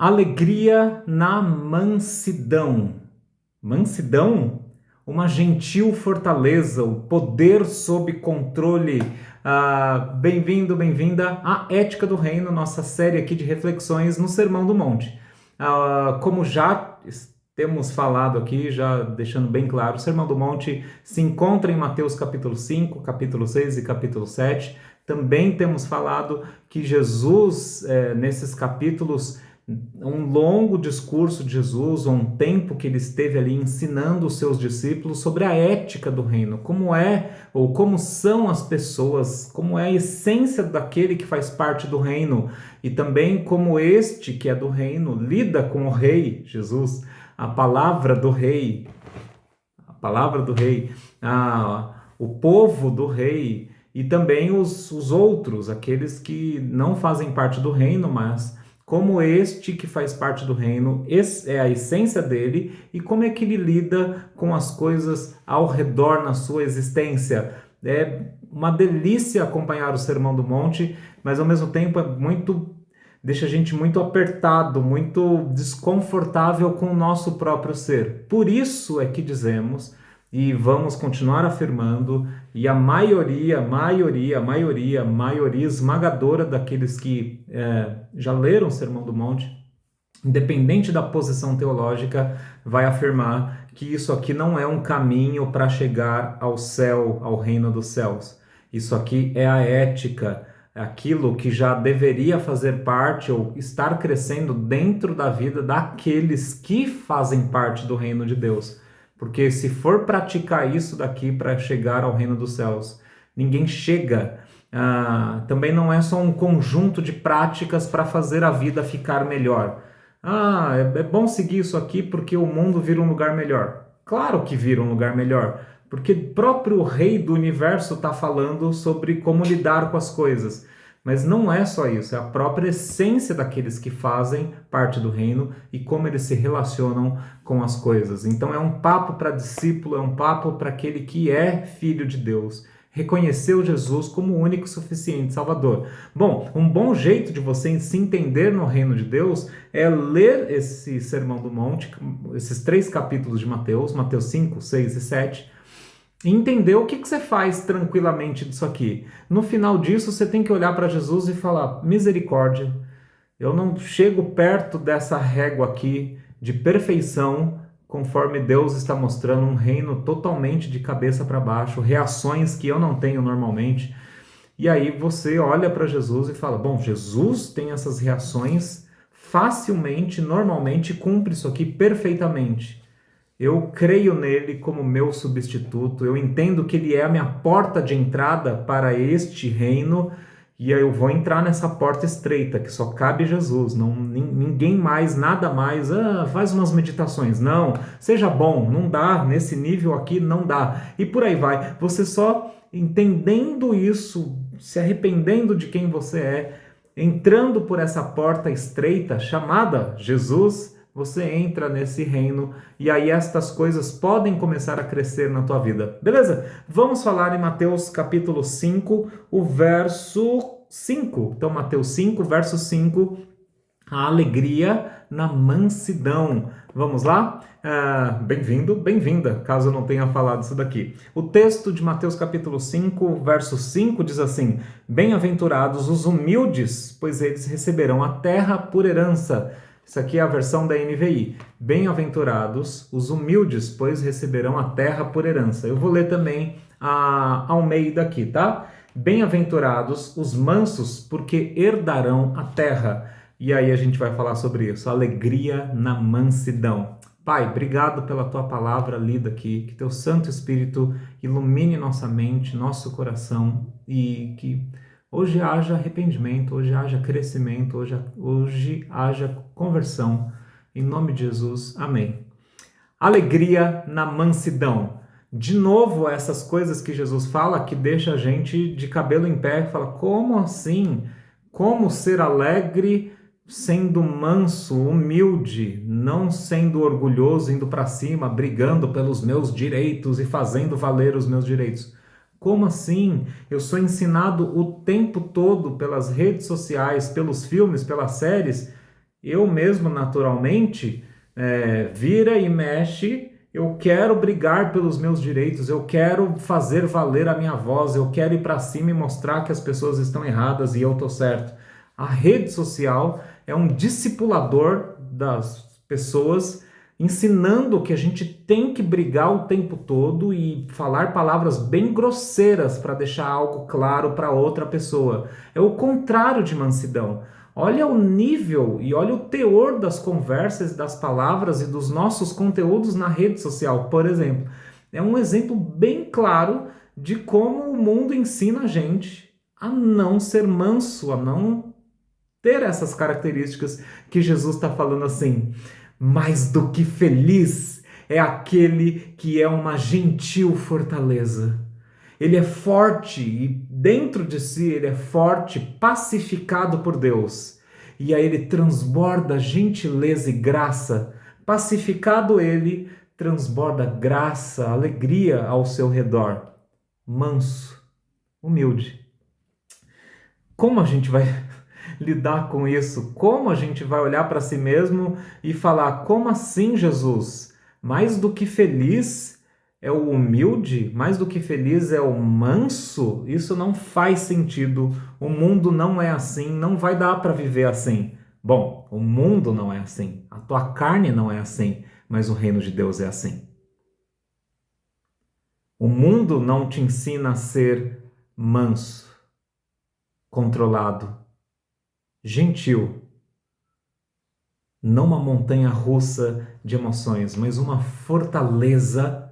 Alegria na mansidão. Mansidão? Uma gentil fortaleza, o poder sob controle. Bem-vindo, bem-vinda à Ética do Reino, nossa série aqui de reflexões no Sermão do Monte. Como já temos falado aqui, já deixando bem claro, o Sermão do Monte se encontra em Mateus capítulo 5, capítulo 6 e capítulo 7. Também temos falado que Jesus, nesses capítulos, um longo discurso de Jesus, um tempo que ele esteve ali ensinando os seus discípulos sobre a ética do reino, como é ou como são as pessoas, como é a essência daquele que faz parte do reino e também como este que é do reino lida com o rei Jesus, a palavra do rei, o povo do rei e também os outros, aqueles que não fazem parte do reino, mas como este que faz parte do reino, é a essência dele e como é que ele lida com as coisas ao redor na sua existência. É uma delícia acompanhar o Sermão do Monte, mas ao mesmo tempo deixa a gente muito apertado, muito desconfortável com o nosso próprio ser. Por isso é que dizemos, e vamos continuar afirmando, e a maioria esmagadora daqueles que já leram o Sermão do Monte, independente da posição teológica, vai afirmar que isso aqui não é um caminho para chegar ao céu, ao reino dos céus. Isso aqui é a ética, aquilo que já deveria fazer parte ou estar crescendo dentro da vida daqueles que fazem parte do reino de Deus. Porque se for praticar isso daqui para chegar ao reino dos céus, ninguém chega. Também não é só um conjunto de práticas para fazer a vida ficar melhor. É bom seguir isso aqui porque o mundo vira um lugar melhor. Claro que vira um lugar melhor, porque o próprio rei do universo está falando sobre como lidar com as coisas. Mas não é só isso, é a própria essência daqueles que fazem parte do reino e como eles se relacionam com as coisas. Então é um papo para discípulo, é um papo para aquele que é filho de Deus. Reconheceu Jesus como o único e suficiente Salvador. Bom, um bom jeito de você se entender no reino de Deus é ler esse Sermão do Monte, esses 3 capítulos de Mateus, Mateus 5, 6 e 7, e entender o que você faz tranquilamente disso aqui. No final disso, você tem que olhar para Jesus e falar: misericórdia, eu não chego perto dessa régua aqui de perfeição, conforme Deus está mostrando um reino totalmente de cabeça para baixo, reações que eu não tenho normalmente. E aí você olha para Jesus e fala: bom, Jesus tem essas reações facilmente, normalmente, cumpre isso aqui perfeitamente. Eu creio nele como meu substituto, eu entendo que ele é a minha porta de entrada para este reino e eu vou entrar nessa porta estreita que só cabe Jesus, ninguém mais, nada mais, faz umas meditações, não, seja bom, não dá, nesse nível aqui não dá, e por aí vai. Você só entendendo isso, se arrependendo de quem você é, entrando por essa porta estreita chamada Jesus, você entra nesse reino e aí estas coisas podem começar a crescer na tua vida. Beleza? Vamos falar em Mateus capítulo 5, o verso 5. Então, Mateus 5, verso 5, a alegria na mansidão. Vamos lá? Bem-vindo, bem-vinda, caso eu não tenha falado isso daqui. O texto de Mateus capítulo 5, verso 5 diz assim: bem-aventurados os humildes, pois eles receberão a terra por herança. Isso aqui é a versão da NVI. Bem-aventurados os humildes, pois receberão a terra por herança. Eu vou ler também a Almeida aqui, tá? Bem-aventurados os mansos, porque herdarão a terra. E aí a gente vai falar sobre isso. Alegria na mansidão. Pai, obrigado pela tua palavra lida aqui. Que teu Santo Espírito ilumine nossa mente, nosso coração e que hoje haja arrependimento, hoje haja crescimento, hoje haja conversão. Em nome de Jesus, amém. Alegria na mansidão. De novo, essas coisas que Jesus fala que deixa a gente de cabelo em pé, fala: como assim? Como ser alegre sendo manso, humilde, não sendo orgulhoso, indo para cima, brigando pelos meus direitos e fazendo valer os meus direitos? Como assim? Eu sou ensinado o tempo todo pelas redes sociais, pelos filmes, pelas séries, Eu mesmo, naturalmente, vira e mexe, eu quero brigar pelos meus direitos, eu quero fazer valer a minha voz, eu quero ir para cima e mostrar que as pessoas estão erradas e eu estou certo. A rede social é um discipulador das pessoas, ensinando que a gente tem que brigar o tempo todo e falar palavras bem grosseiras para deixar algo claro para outra pessoa. É o contrário de mansidão. Olha o nível e olha o teor das conversas, das palavras e dos nossos conteúdos na rede social, por exemplo. É um exemplo bem claro de como o mundo ensina a gente a não ser manso, a não ter essas características que Jesus está falando assim. Mais do que feliz é aquele que é uma gentil fortaleza. Ele é forte e dentro de si ele é forte, pacificado por Deus. E aí ele transborda gentileza e graça. Pacificado ele, transborda graça, alegria ao seu redor. Manso, humilde. Como a gente vai lidar com isso? Como a gente vai olhar para si mesmo e falar: como assim, Jesus? Mais do que feliz é o humilde? Mais do que feliz é o manso? Isso não faz sentido. O mundo não é assim, não vai dar para viver assim. Bom, o mundo não é assim, a tua carne não é assim, mas o reino de Deus é assim. O mundo não te ensina a ser manso, controlado, gentil, não uma montanha russa de emoções, mas uma fortaleza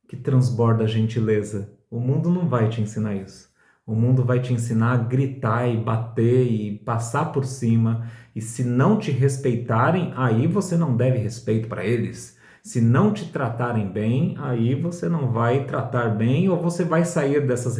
que transborda a gentileza. O mundo não vai te ensinar isso. O mundo vai te ensinar a gritar e bater e passar por cima. E se não te respeitarem, aí você não deve respeito para eles. Se não te tratarem bem, aí você não vai tratar bem ou você vai sair dessas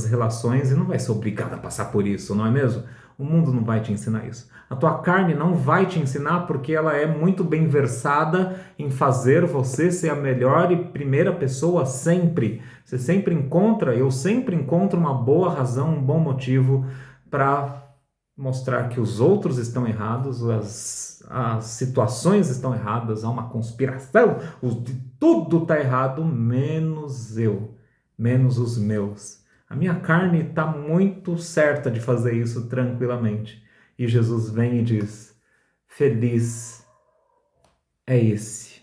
relações e não vai ser obrigado a passar por isso, não é mesmo? O mundo não vai te ensinar isso. A tua carne não vai te ensinar porque ela é muito bem versada em fazer você ser a melhor e primeira pessoa sempre. Você sempre encontra, eu sempre encontro uma boa razão, um bom motivo para mostrar que os outros estão errados, as situações estão erradas, há uma conspiração, tudo está errado, menos eu, menos os meus. A minha carne está muito certa de fazer isso tranquilamente. E Jesus vem e diz: feliz é esse,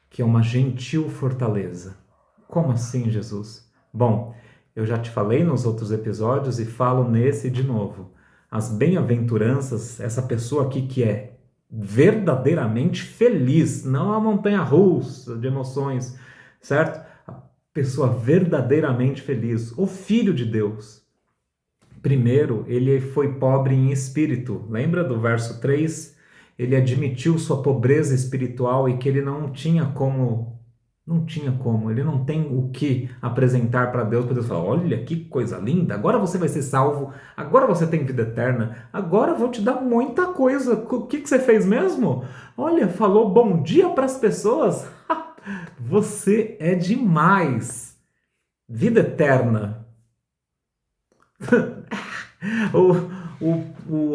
que é uma gentil fortaleza. Como assim, Jesus? Bom, eu já te falei nos outros episódios e falo nesse de novo. As bem-aventuranças, essa pessoa aqui que é verdadeiramente feliz, não a montanha-russa de emoções, certo? A pessoa verdadeiramente feliz, o Filho de Deus. Primeiro, ele foi pobre em espírito. Lembra do verso 3? Ele admitiu sua pobreza espiritual e que ele não tinha como, ele não tem o que apresentar para Deus falar: olha que coisa linda, agora você vai ser salvo, agora você tem vida eterna, agora eu vou te dar muita coisa. O que você fez mesmo? Olha, falou bom dia para as pessoas. Você é demais. Vida eterna.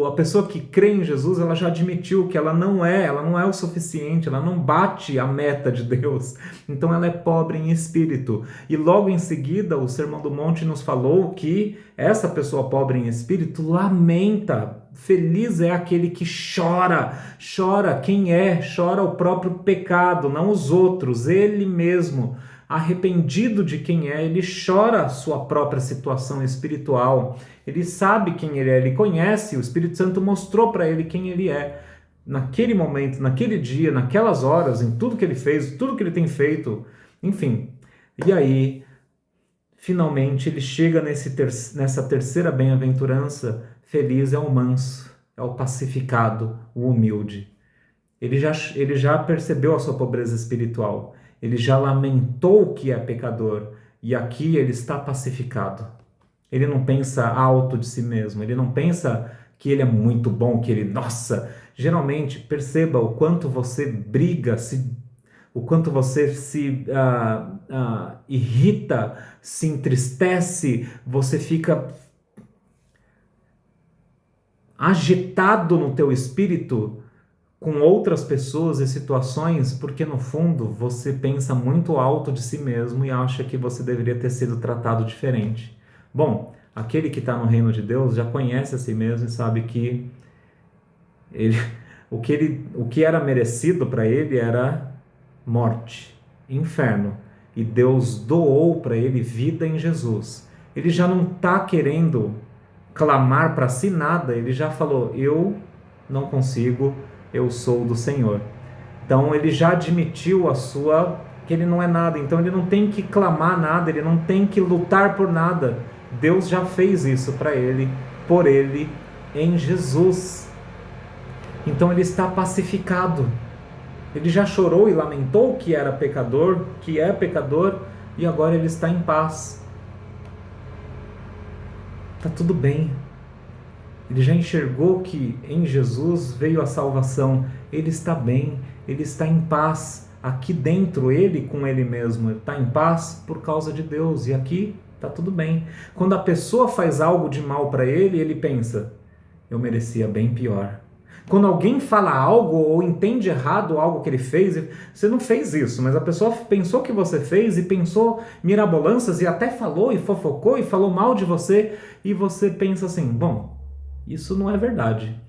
A pessoa que crê em Jesus, ela já admitiu que ela não é o suficiente, ela não bate a meta de Deus, então ela é pobre em espírito. E logo em seguida, o Sermão do Monte nos falou que essa pessoa pobre em espírito lamenta. Feliz é aquele que chora. Chora quem é? Chora o próprio pecado, não os outros, ele mesmo. Arrependido de quem é, ele chora a sua própria situação espiritual. Ele sabe quem ele é, ele conhece, o Espírito Santo mostrou para ele quem ele é. Naquele momento, naquele dia, naquelas horas, em tudo que ele fez, tudo que ele tem feito, enfim. E aí, finalmente, ele chega nessa terceira bem-aventurança. Feliz é o manso, é o pacificado, o humilde. Ele já percebeu a sua pobreza espiritual. Ele já lamentou que é pecador. E aqui ele está pacificado. Ele não pensa alto de si mesmo. Ele não pensa que ele é muito bom, que ele, nossa. Geralmente, perceba o quanto você briga, o quanto você se irrita, se entristece, você fica agitado no teu espírito com outras pessoas e situações, porque no fundo você pensa muito alto de si mesmo e acha que você deveria ter sido tratado diferente. Bom, aquele que está no reino de Deus já conhece a si mesmo e sabe que ele, o que era merecido para ele era morte, inferno. E Deus doou para ele vida em Jesus. Ele já não está querendo clamar para si nada, ele já falou: eu não consigo, eu sou do Senhor. Então ele já admitiu que ele não é nada, então ele não tem que clamar nada, ele não tem que lutar por nada. Deus já fez isso para ele, por ele, em Jesus. Então ele está pacificado. Ele já chorou e lamentou que era pecador, que é pecador, e agora ele está em paz. Está tudo bem. Ele já enxergou que em Jesus veio a salvação. Ele está bem, ele está em paz. Aqui dentro, ele com ele mesmo está em paz por causa de Deus. E aqui está tudo bem. Quando a pessoa faz algo de mal para ele, ele pensa: eu merecia bem pior. Quando alguém fala algo ou entende errado algo que ele fez, você não fez isso, mas a pessoa pensou que você fez e pensou mirabolâncias e até falou e fofocou e falou mal de você, e você pensa assim: bom, isso não é verdade.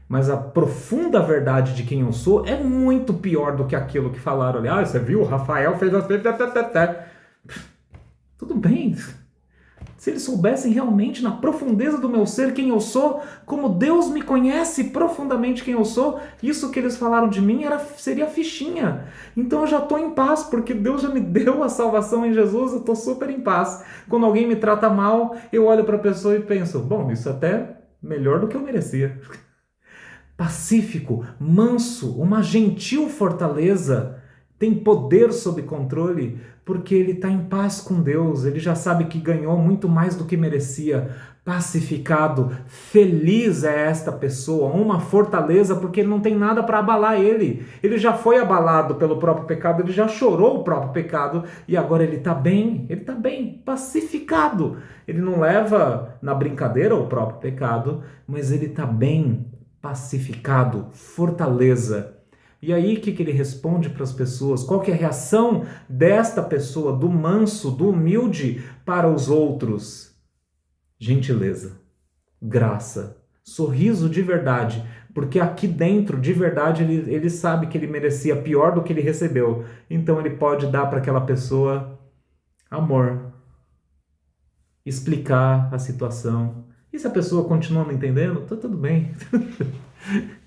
Mas a profunda verdade de quem eu sou é muito pior do que aquilo que falaram ali. Ah, você viu? O Rafael fez assim. Tudo bem. Se eles soubessem realmente na profundeza do meu ser quem eu sou, como Deus me conhece profundamente quem eu sou, isso que eles falaram de mim seria fichinha. Então eu já estou em paz, porque Deus já me deu a salvação em Jesus, eu estou super em paz. Quando alguém me trata mal, eu olho para a pessoa e penso: bom, isso até é melhor do que eu merecia. Pacífico, manso, uma gentil fortaleza, tem poder sob controle, porque ele está em paz com Deus, ele já sabe que ganhou muito mais do que merecia. Pacificado, feliz é esta pessoa, uma fortaleza, porque ele não tem nada para abalar ele. Ele já foi abalado pelo próprio pecado, ele já chorou o próprio pecado, e agora ele está bem, pacificado. Ele não leva na brincadeira o próprio pecado, mas ele está bem, pacificado, fortaleza. E aí o que ele responde para as pessoas? Qual que é a reação desta pessoa, do manso, do humilde para os outros? Gentileza, graça, sorriso de verdade, porque aqui dentro, de verdade, ele sabe que ele merecia pior do que ele recebeu. Então ele pode dar para aquela pessoa amor, explicar a situação. E se a pessoa continua não entendendo, tá tudo bem.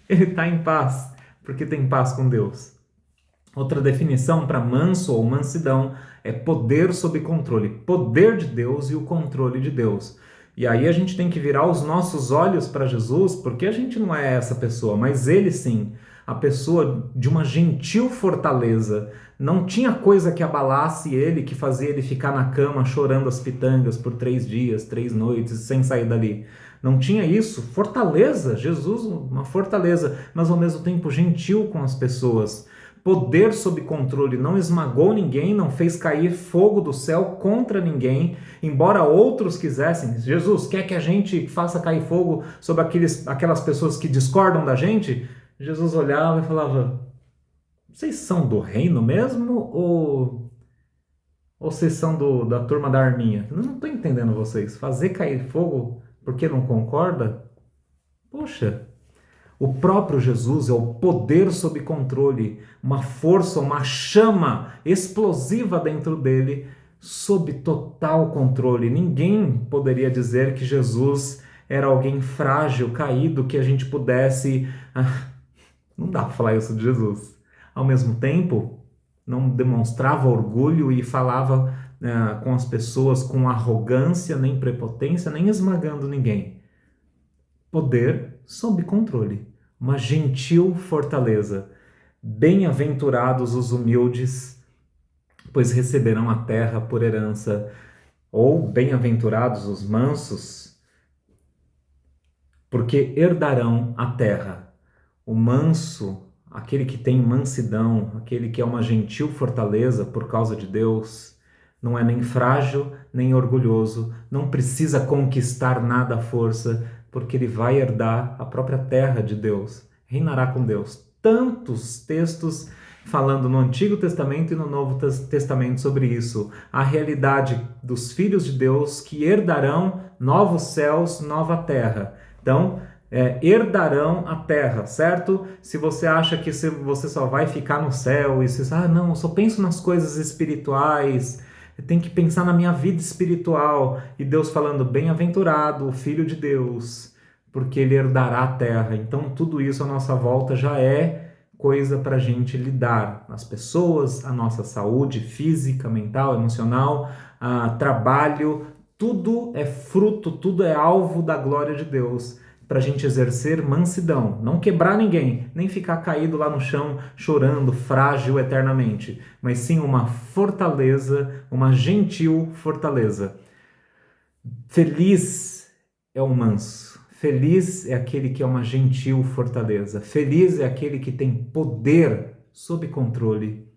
Ele está em paz, porque tem paz com Deus. Outra definição para manso ou mansidão é poder sob controle. Poder de Deus e o controle de Deus. E aí a gente tem que virar os nossos olhos para Jesus, porque a gente não é essa pessoa, mas ele sim, a pessoa de uma gentil fortaleza. Não tinha coisa que abalasse ele, que fazia ele ficar na cama chorando as pitangas por 3 dias, 3 noites, sem sair dali. Não tinha isso. Fortaleza, Jesus, uma fortaleza, mas ao mesmo tempo gentil com as pessoas. Poder sob controle, não esmagou ninguém, não fez cair fogo do céu contra ninguém, embora outros quisessem. Jesus quer que a gente faça cair fogo sobre aquelas pessoas que discordam da gente? Jesus olhava e falava: vocês são do reino mesmo ou vocês são da turma da arminha? Eu não estou entendendo vocês. Fazer cair fogo porque não concorda? Poxa, o próprio Jesus é o poder sob controle, uma força, uma chama explosiva dentro dele, sob total controle. Ninguém poderia dizer que Jesus era alguém frágil, caído, que a gente pudesse... Não dá para falar isso de Jesus. Ao mesmo tempo, não demonstrava orgulho e falava com as pessoas com arrogância, nem prepotência, nem esmagando ninguém. Poder sob controle, uma gentil fortaleza. Bem-aventurados os humildes, pois receberão a terra por herança. Ou bem-aventurados os mansos, porque herdarão a terra. O manso, aquele que tem mansidão, aquele que é uma gentil fortaleza por causa de Deus, não é nem frágil, nem orgulhoso, não precisa conquistar nada à força, porque ele vai herdar a própria terra de Deus, reinará com Deus. Tantos textos falando no Antigo Testamento e no Novo Testamento sobre isso. A realidade dos filhos de Deus que herdarão novos céus, nova terra. Então, herdarão a terra, certo? Se você acha que você só vai ficar no céu e você diz, não, eu só penso nas coisas espirituais, eu tenho que pensar na minha vida espiritual. E Deus falando, bem-aventurado o Filho de Deus, porque ele herdará a terra. Então, tudo isso à nossa volta já é coisa para a gente lidar. As pessoas, a nossa saúde física, mental, emocional, trabalho, tudo é fruto, tudo é alvo da glória de Deus, para a gente exercer mansidão, não quebrar ninguém, nem ficar caído lá no chão chorando, frágil eternamente, mas sim uma fortaleza, uma gentil fortaleza. Feliz é o manso, feliz é aquele que é uma gentil fortaleza, feliz é aquele que tem poder sob controle,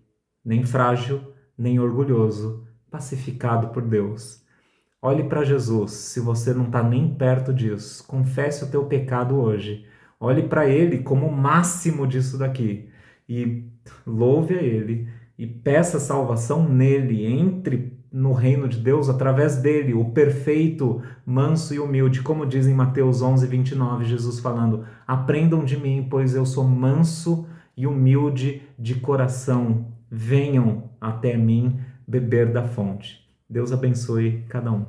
nem frágil, nem orgulhoso, pacificado por Deus. Olhe para Jesus, se você não está nem perto disso. Confesse o teu pecado hoje. Olhe para Ele como o máximo disso daqui. E louve a Ele. E peça salvação nele. Entre no reino de Deus através dele, o perfeito, manso e humilde. Como diz em Mateus 11:29, Jesus falando, aprendam de mim, pois eu sou manso e humilde de coração. Venham até mim beber da fonte. Deus abençoe cada um.